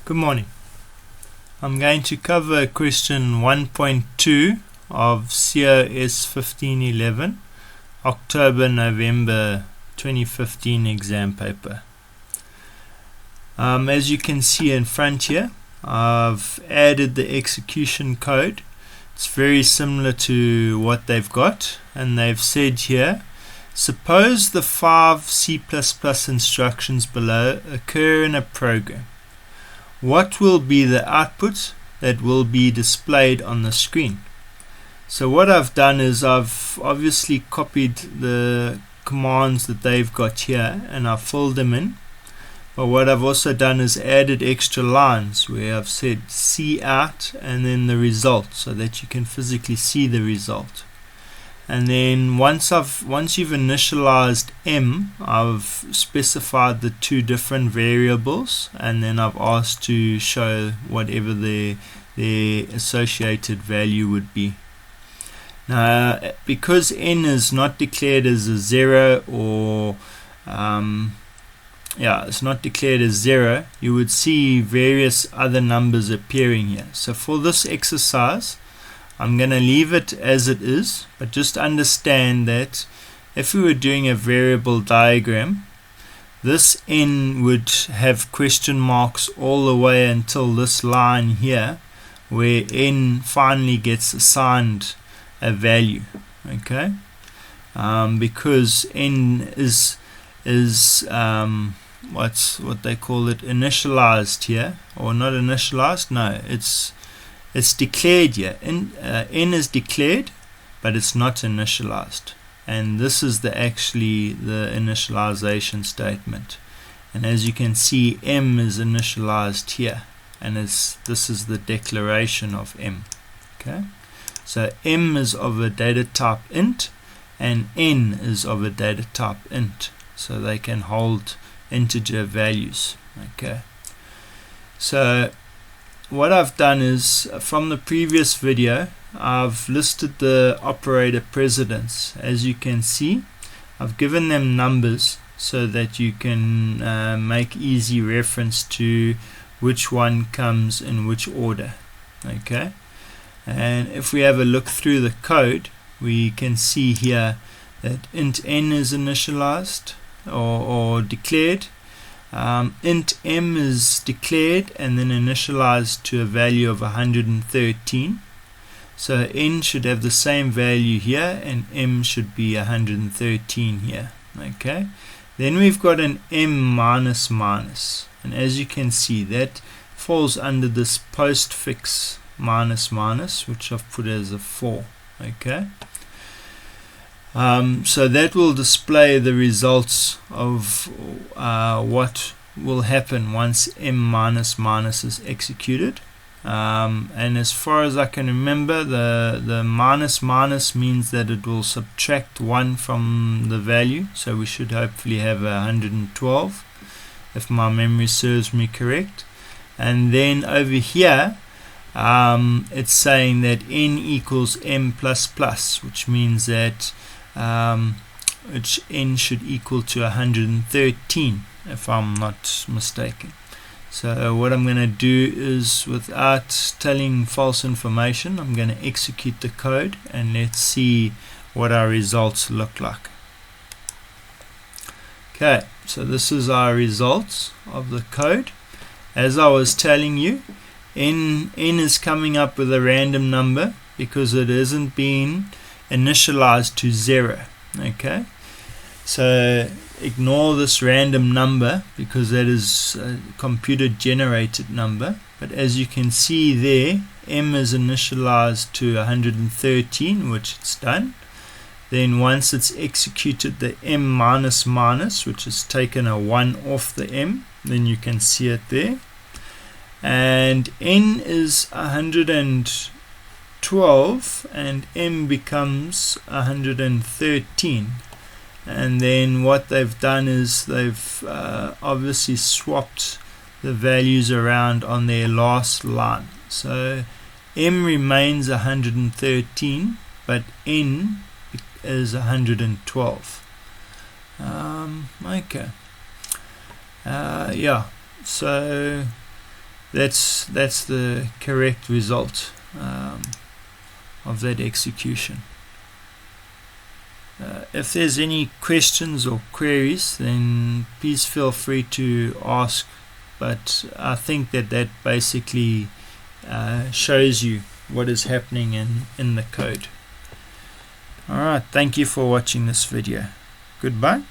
Good morning. I'm going to cover question 1.2 of COS1511, October-November 2015 exam paper. As you can see in front here, I've added the execution code. It's very similar to what they've got, and they've said here, suppose the 5 C++ instructions below occur in a program. What will be the output that will be displayed on the screen? So what I've done is I've obviously copied the commands that they've got here and I've filled them in. But what I've also done is added extra lines where I've said C out and then the result, so that you can physically see the result. And then once you've initialized M, I've specified the two different variables, and then I've asked to show whatever the associated value would be. Now, because N is not declared as a 0 or it's not declared as 0, you would see various other numbers appearing here. So for this exercise, I'm going to leave it as it is, but just understand that if we were doing a variable diagram, this N would have question marks all the way until this line here, where N finally gets assigned a value. Okay, because N is what they call it, initialized here, or not initialized? No, it's declared here. N is declared, but it's not initialized, and this is actually the initialization statement. And as you can see, M is initialized here, and this is the declaration of M. Okay, so M is of a data type int, and N is of a data type int, so they can hold integer values. Okay, so what I've done is, from the previous video, I've listed the operator precedence. As you can see, I've given them numbers so that you can make easy reference to which one comes in which order. Okay, and if we have a look through the code, we can see here that int N is initialized or declared. Int M is declared and then initialized to a value of 113. So N should have the same value here, and M should be 113 here. Okay, then we've got an M minus minus, and as you can see, that falls under this postfix minus minus, which I've put as a 4. Okay, so that will display the results of what will happen once M minus minus is executed. And as far as I can remember, the minus minus means that it will subtract 1 from the value, so we should hopefully have 112 if my memory serves me correct. And then over here, it's saying that N equals M plus plus, which means that which N should equal to 113 if I'm not mistaken. So what I'm going to do is, without telling false information, I'm going to execute the code and let's see what our results look like. Okay, so this is our results of the code. As I was telling you, N is coming up with a random number because it isn't being initialized to 0. Okay, so ignore this random number because that is a computer generated number. But as you can see there, M is initialized to 113, which it's done. Then once it's executed the M minus minus, which has taken a 1 off the M, then you can see it there, and N is 112 and M becomes 113. And then what they've done is they've obviously swapped the values around on their last line. So M remains 113, but N is 112. Okay. Yeah, so that's the correct result of that execution. If there's any questions or queries, then please feel free to ask, but I think that basically shows you what is happening in the code. Alright, thank you for watching this video. Goodbye.